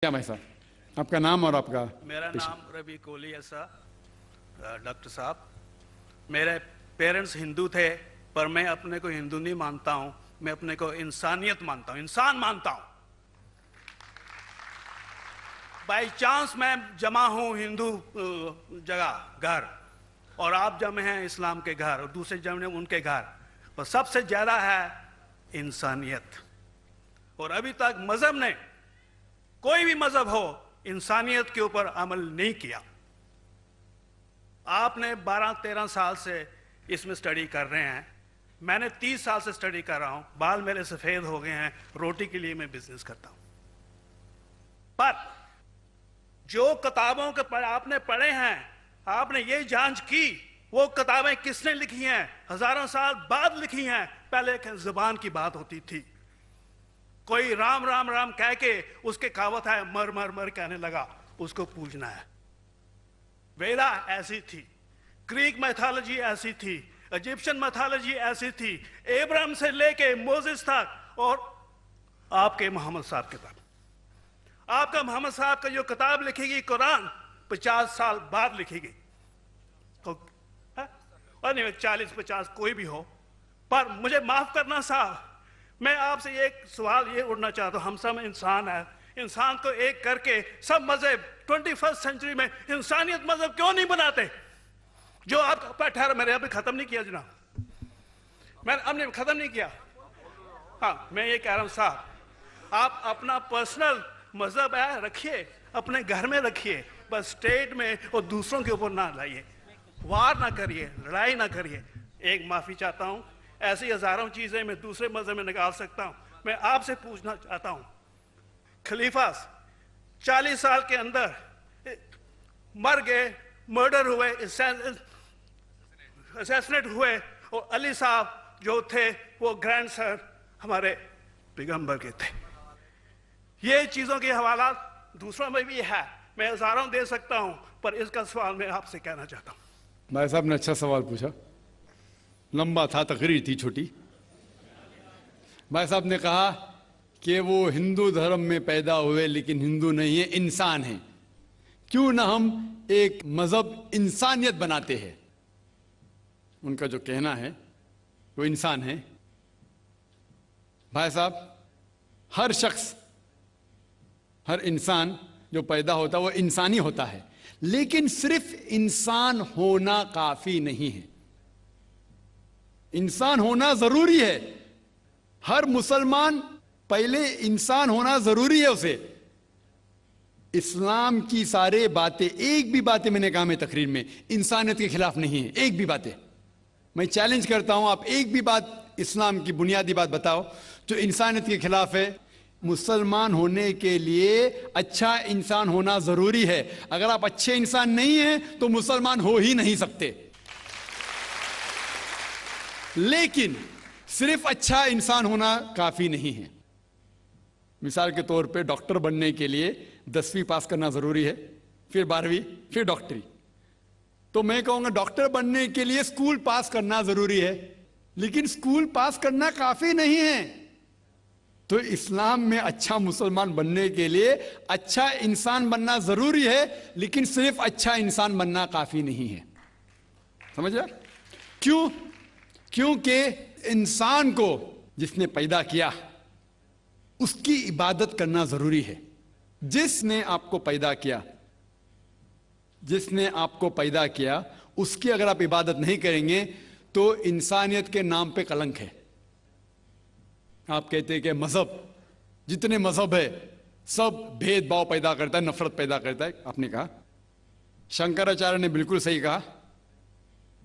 क्या भाई साहब, आपका नाम और आपका? मेरा नाम रवि कोहली है सर। डॉक्टर साहब, मेरे पेरेंट्स हिंदू थे, पर मैं अपने को हिंदू नहीं मानता हूँ। मैं अपने को इंसानियत मानता हूँ, इंसान मानता हूँ। बाई चांस मैं जमा हूँ हिंदू जगह घर, और आप जमे हैं इस्लाम के घर, और दूसरे जमे उनके घर, पर सबसे ज़्यादा है इंसानियत। और अभी तक मज़हब ने, कोई भी मज़हब हो, इंसानियत के ऊपर अमल नहीं किया। आपने 12-13 साल से इसमें स्टडी कर रहे हैं, मैंने 30 साल से स्टडी कर रहा हूं, बाल मेरे सफ़ेद हो गए हैं, रोटी के लिए मैं बिजनेस करता हूं। पर जो किताबों के आपने पढ़े हैं, आपने ये जांच की वो किताबें किसने लिखी हैं? हजारों साल बाद लिखी हैं। पहले एक जुबान की बात होती थी, कोई राम राम राम कह के उसके कहावत है मर मर मर कहने लगा, उसको पूजना है। वेदा ऐसी थी, ग्रीक मैथोलॉजी ऐसी थी, इजिप्शियन मैथोलॉजी ऐसी थी, एब्राहम से लेके मोसेस तक, और आपके मोहम्मद साहब के तक। आपका मोहम्मद साहब का जो किताब लिखेगी कुरान, 50 साल बाद लिखेगी, और नहीं 40-50 कोई भी हो। पर मुझे माफ करना साहब, मैं आपसे एक सवाल ये उठना चाहता हूँ। हम सब इंसान है, इंसान को एक करके सब मजहब 21st सेंचुरी में इंसानियत मजहब क्यों नहीं बनाते? जो आप ठहरा, मैंने अभी खत्म नहीं किया जनाब, मैंने हमने खत्म नहीं किया। हाँ, मैं ये कह रहा हूँ साहब, आप अपना पर्सनल मजहब है रखिए, अपने घर में रखिए, बस स्टेट में और दूसरों के ऊपर ना लाइए, वार ना करिए, लड़ाई ना करिए। एक माफी चाहता हूँ, ऐसी हजारों चीजें मैं दूसरे मजहब में निकाल सकता हूं। मैं आपसे पूछना चाहता हूं, खलीफा 40 साल के अंदर मर गए, मर्डर हुए, असैसिनेट हुए, और अली साहब जो थे वो ग्रैंडसन हमारे पैगंबर के थे। ये चीजों के हवाला दूसरों में भी है, मैं हजारों दे सकता हूं, पर इसका सवाल मैं आपसे कहना चाहता हूं। भाई साहब ने अच्छा सवाल पूछा, लंबा था, तकरीर थी छोटी। भाई साहब ने कहा कि वो हिंदू धर्म में पैदा हुए लेकिन हिंदू नहीं है, इंसान है। क्यों ना हम एक मजहब इंसानियत बनाते हैं? उनका जो कहना है वो इंसान है। भाई साहब, हर शख्स, हर इंसान जो पैदा होता है वो इंसानी होता है, लेकिन सिर्फ इंसान होना काफी नहीं है। इंसान होना जरूरी है। हर मुसलमान पहले इंसान होना जरूरी है उसे। इस्लाम की सारे बातें, एक भी बातें मैंने कहा मैं तकरीर में, इंसानियत के खिलाफ नहीं है। एक भी बातें मैं चैलेंज करता हूं, आप एक भी बात इस्लाम की बुनियादी बात बताओ जो इंसानियत के खिलाफ है। मुसलमान होने के लिए अच्छा इंसान होना जरूरी है। अगर आप अच्छे इंसान नहीं हैं तो मुसलमान हो ही नहीं सकते। लेकिन सिर्फ अच्छा इंसान होना काफी नहीं है। मिसाल के तौर पे डॉक्टर बनने के लिए 10वीं पास करना जरूरी है, फिर 12वीं, फिर डॉक्टरी। तो मैं कहूंगा डॉक्टर बनने के लिए स्कूल पास करना जरूरी है, लेकिन स्कूल पास करना काफी नहीं है। तो इस्लाम में अच्छा मुसलमान बनने के लिए अच्छा इंसान बनना जरूरी है, लेकिन सिर्फ अच्छा इंसान बनना काफी नहीं है। समझ रहे? क्यों? क्योंकि इंसान को जिसने पैदा किया उसकी इबादत करना जरूरी है। जिसने आपको पैदा किया, जिसने आपको पैदा किया, उसकी अगर आप इबादत नहीं करेंगे तो इंसानियत के नाम पे कलंक है। आप कहते हैं कि मजहब, जितने मजहब है सब भेदभाव पैदा करता है, नफरत पैदा करता है। आपने कहा, शंकराचार्य ने बिल्कुल सही कहा।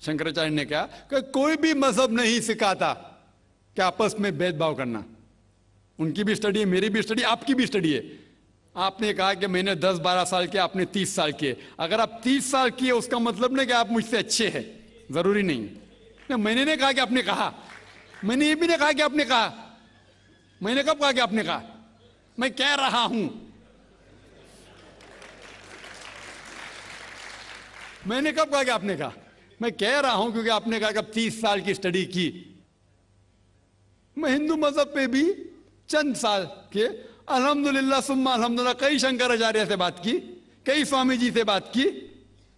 शंकराचार्य ने कहा कि कोई भी मजहब नहीं सिखाता कि आपस में भेदभाव करना। उनकी भी स्टडी है, मेरी भी स्टडी, आपकी भी स्टडी है। आपने कहा कि मैंने 10-12 साल किया, आपने 30 साल किए। अगर आप 30 साल किए उसका मतलब नहीं कि आप मुझसे अच्छे हैं, जरूरी नहीं। मैंने नहीं कहा कि आपने कहा, मैंने ये भी नहीं कहा कि आपने कहा। मैंने कब कहा कि आपने कहा? मैं कह रहा हूं, मैंने कब कहा कि आपने कहा? मैं कह रहा हूं क्योंकि आपने कहा कि अब 30 साल की स्टडी की। मैं हिंदू मजहब पे भी चंद साल के अल्हम्दुलिल्लाह सुम्मा अल्हम्दुलिल्लाह, कई शंकराचार्य से बात की, कई स्वामी जी से बात की,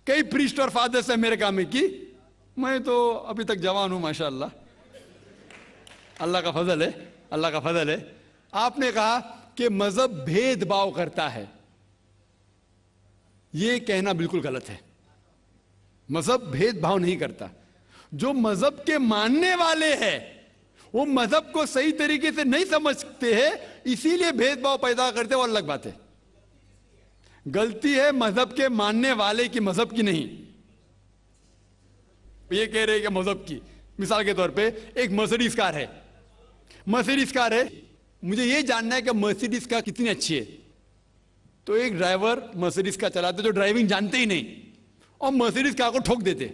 कई प्रीस्ट और फादर से अमेरिका में की। मैं तो अभी तक जवान हूं माशाअल्लाह, अल्लाह का फजल है, अल्लाह का फजल है। आपने कहा कि मजहब भेदभाव करता है, यह कहना बिल्कुल गलत है। मजहब भेदभाव नहीं करता। जो मजहब के मानने वाले हैं वो मजहब को सही तरीके से नहीं समझते हैं, इसीलिए भेदभाव पैदा करते हैं, वो अलग बात है। गलती है मजहब के मानने वाले की, मजहब की नहीं। ये कह रहे हैं कि मजहब की, मिसाल के तौर पे एक मर्सिडीज कार है, मर्सिडीज कार है, मुझे ये जानना है कि मर्सिडीज कार कितनी अच्छी है। तो एक ड्राइवर मर्सिडीज कार चलाते जो ड्राइविंग जानते ही नहीं और मर्सिडीज कार को ठोक देते,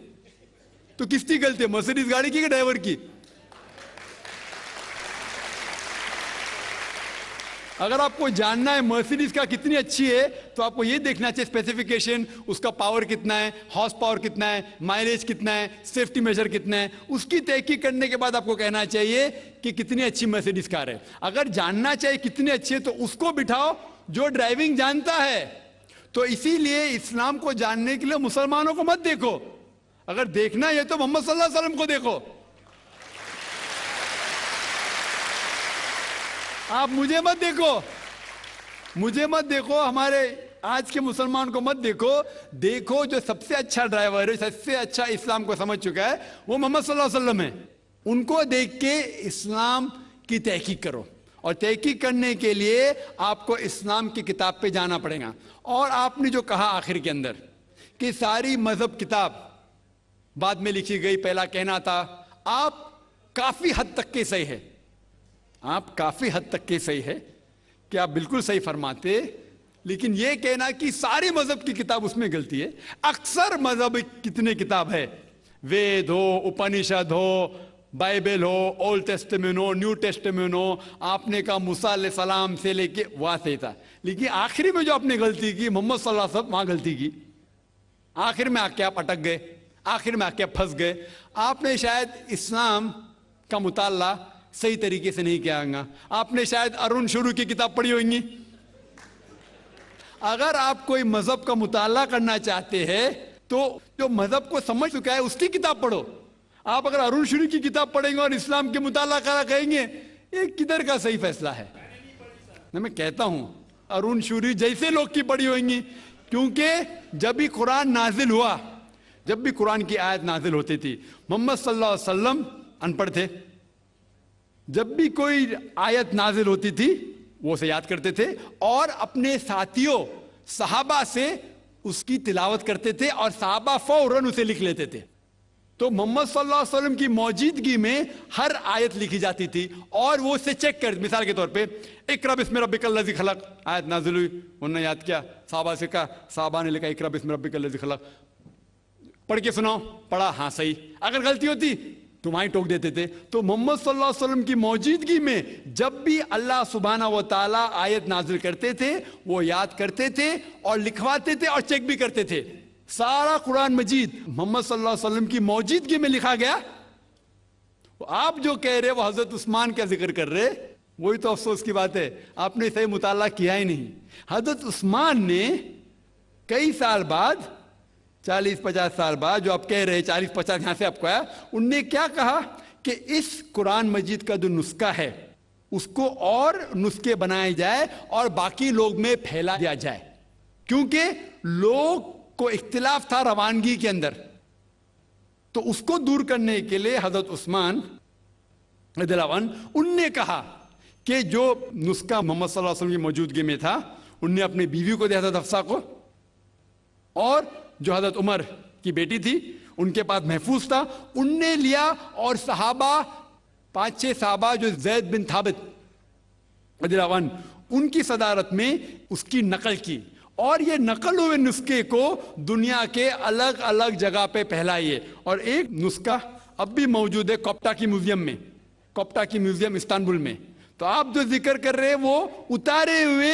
तो किसकी गलती है, मर्सिडीज गाड़ी की कि ड्राइवर की? अगर आपको जानना है मर्सिडीज कार कितनी अच्छी है तो आपको यह देखना चाहिए स्पेसिफिकेशन, उसका पावर कितना है, हॉर्स पावर कितना है, माइलेज कितना है, सेफ्टी मेजर कितना है, उसकी तहकीक करने के बाद आपको कहना चाहिए कि कितनी अच्छी मर्सिडीज कार है। अगर जानना चाहिए कितनी अच्छी है तो उसको बिठाओ जो ड्राइविंग जानता है। तो इसीलिए इस्लाम को जानने के लिए मुसलमानों को मत देखो, अगर देखना है तो मोहम्मद सल्लल्लाहु अलैहि वसल्लम को देखो। आप मुझे मत देखो, मुझे मत देखो, हमारे आज के मुसलमान को मत देखो। देखो जो सबसे अच्छा ड्राइवर है, सबसे अच्छा इस्लाम को समझ चुका है, वो मोहम्मद सल्लल्लाहु अलैहि वसल्लम है। उनको देख के इस्लाम की तहकीक करो, और तहकीक करने के लिए आपको इस्लाम की किताब पे जाना पड़ेगा। और आपने जो कहा आखिर के अंदर कि सारी मजहब किताब बाद में लिखी गई, पहला कहना था, आप काफी हद तक के सही है, आप काफी हद तक के सही है कि आप बिल्कुल सही फरमाते, लेकिन यह कहना कि सारी मजहब की किताब, उसमें गलती है। अक्सर मजहब कितने किताब है, वेद हो, उपनिषद हो, बाइबल हो, ओल्ड टेस्टामेंट हो, न्यू टेस्टामेंट हो, आपने कहा मूसा अलैहिस्सलाम से लेके वहां से था, लेकिन आखिरी में जो आपने गलती की मोहम्मद सल्लल्लाहु अलैहि वसल्लम, वहां गलती की। आखिर में आके आप अटक गए, आखिर में आके आप फंस गए। आपने शायद इस्लाम का मुताला सही तरीके से नहीं किया होगा, आपने शायद अरुण शुरू की किताब पढ़ी होगी। अगर आप कोई मजहब का मुताला करना चाहते हैं तो जो मजहब को समझ चुका है उसकी किताब पढ़ो। आप अगर अरुण शुरू की किताब पढ़ेंगे और इस्लाम के मुताला करा कहेंगे, ये किधर का सही फैसला है? मैं कहता हूं अरुण शुरू जैसे लोग की पढ़ी होंगी, क्योंकि जब भी कुरान नाजिल हुआ, जब भी कुरान की आयत नाजिल होती थी, मोहम्मद सल्लल्लाहु अलैहि वसल्लम अनपढ़ थे। जब भी कोई आयत नाजिल होती थी वो उसे याद करते थे और अपने साथियों सहाबा से उसकी तिलावत करते थे और सहाबा फौरन उसे लिख लेते थे। तो मोहम्मद सल्लल्लाहु अलैहि वसल्लम की मौजूदगी में हर आयत लिखी जाती थी और वो उसे चेक कर, मिसाल के तौर पे इक़रा बिस्मि रब्बिकल लज़ी खलक़ आयत नाजिल हुई, उन्होंने याद किया, सहाबा से कहा, सहाबा ने लिखा इक़रा बिस्मि रब्बिकल लज़ी खलक़, पढ़ के सुनाओ, पढ़ा, हाँ सही। अगर गलती होती तो वहीं टोक देते थे। तो मोहम्मद सल्लल्लाहु अलैहि वसल्लम की मौजूदगी में जब भी अल्लाह सुब्हानहू व तआला आयत नाजिल करते थे वो याद करते थे और लिखवाते थे और चेक भी करते थे। सारा कुरान मजीद मोहम्मद सल्लल्लाहु अलैहि वसल्लम की मौजूदगी में लिखा गया। आप जो कह रहे वो हजरत उस्मान का जिक्र कर रहे, वही तो अफसोस की बात है, आपने सही मुताला किया ही नहीं। हजरत उस्मान ने कई साल बाद, 40-50 साल बाद, जो आप कह रहे 40-50 यहां से आपको आया, उनने क्या कहा कि इस कुरान मजीद का जो नुस्खा है उसको और नुस्खे बनाए जाए और बाकी लोग में फैला दिया जाए, क्योंकि लोग को इख्तिलाफ था रवानगी के अंदर। तो उसको दूर करने के लिए हजरत उस्मान रज़ियल्लाहु अन्हु उनने कहा कि जो नुस्खा मोहम्मद सल्लल्लाहु अलैहि वसल्लम की मौजूदगी में था, उनने अपनी बीवी को दिया, हजरत हफ्सा को, और जो हजरत उमर की बेटी थी उनके पास महफूज था, उनने लिया, और सहाबा 5-6 सहाबा जो ज़ैद बिन थाबित रज़ियल्लाहु अन्हु उनकी सदारत में उसकी नकल की, और ये नकल हुए नुस्खे को दुनिया के अलग अलग जगह पे फैलाइए। और एक नुस्खा अब भी मौजूद है कोप्टा की म्यूजियम में, कोप्टा की म्यूजियम इस्तांबुल में। तो आप जो जिक्र कर रहे हैं वो उतारे हुए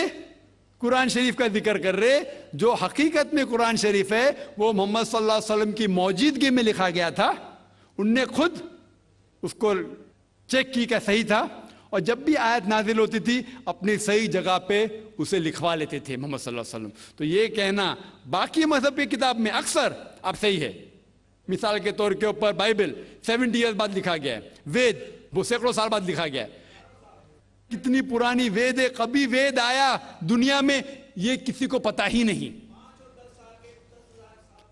कुरान शरीफ का जिक्र कर रहे, जो हकीकत में कुरान शरीफ है वो मोहम्मद सल्लल्लाहु अलैहि वसल्लम की मौजूदगी में लिखा गया था। उनने खुद उसको चेक की क्या सही था, और जब भी आयत नाजिल होती थी अपनी सही जगह पे उसे लिखवा लेते थे मोहम्मद सल्लल्लाहु अलैहि वसल्लम। तो ये कहना बाकी मजहब की किताब में अक्सर अब सही है। मिसाल के तौर के ऊपर बाइबल 70 ईयर्स बाद लिखा गया है, वेद वो सैकड़ों साल बाद लिखा गया है। कितनी पुरानी वेद है, कभी वेद आया दुनिया में ये किसी को पता ही नहीं।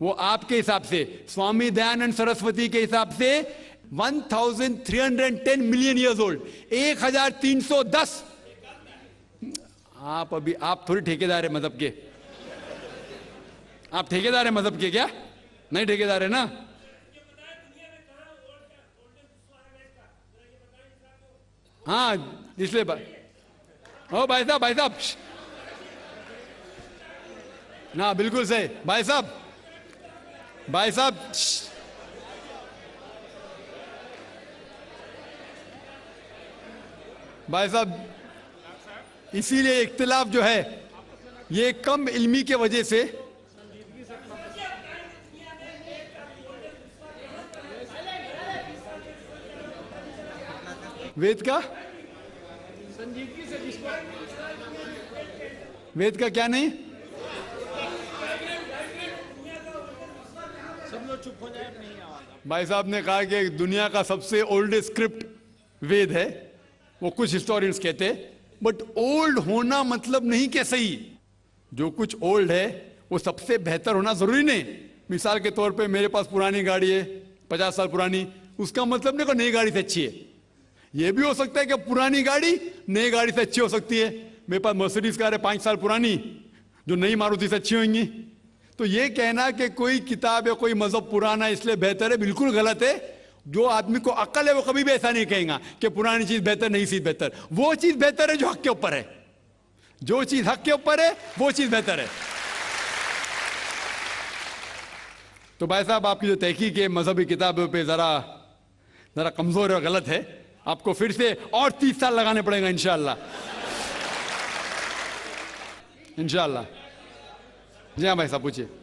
वो आपके हिसाब से, स्वामी दयानंद सरस्वती के हिसाब से 1310 मिलियन ईयर्स ओल्ड, 1310। आप थोड़ी ठेकेदार है मजहब के, आप ठेकेदार है मजहब के क्या? नहीं ठेकेदार है ना। हाँ इसलिए ओ भाई साहब ना, बिल्कुल सही भाई साहब भाई साहब, इसीलिए इख्तिलाफ जो है ये कम इल्मी के वजह से। वेद का वेद का क्या नहीं? भाई साहब ने कहा कि दुनिया का सबसे ओल्डेस्ट स्क्रिप्ट वेद है, वो कुछ हिस्टोरियंस कहते हैं। बट ओल्ड होना मतलब नहीं कि सही। जो कुछ ओल्ड है वो सबसे बेहतर होना जरूरी नहीं। मिसाल के तौर पे मेरे पास पुरानी गाड़ी है 50 साल पुरानी, उसका मतलब नहीं कि नई गाड़ी से अच्छी है। ये भी हो सकता है कि पुरानी गाड़ी नई गाड़ी से अच्छी हो सकती है। मेरे पास मर्सिडीज कार है 5 साल पुरानी, जो नई मारुति से अच्छी होंगी। तो ये कहना कि कोई किताब या कोई मजहब पुराना इसलिए बेहतर है, बिल्कुल गलत है। जो आदमी को अक्ल है वो कभी भी ऐसा नहीं कहेगा कि पुरानी चीज बेहतर, नई चीज बेहतर। वो चीज बेहतर है जो हक के ऊपर है। जो चीज हक के ऊपर है वो चीज बेहतर है। तो भाई साहब, आपकी जो तहकीक है मजहबी किताबों पे जरा कमजोर और गलत है। आपको फिर से और 30 साल लगाने पड़ेगा इंशाअल्लाह। इंशाअल्लाह। जी हाँ भाई साहब, पूछिए।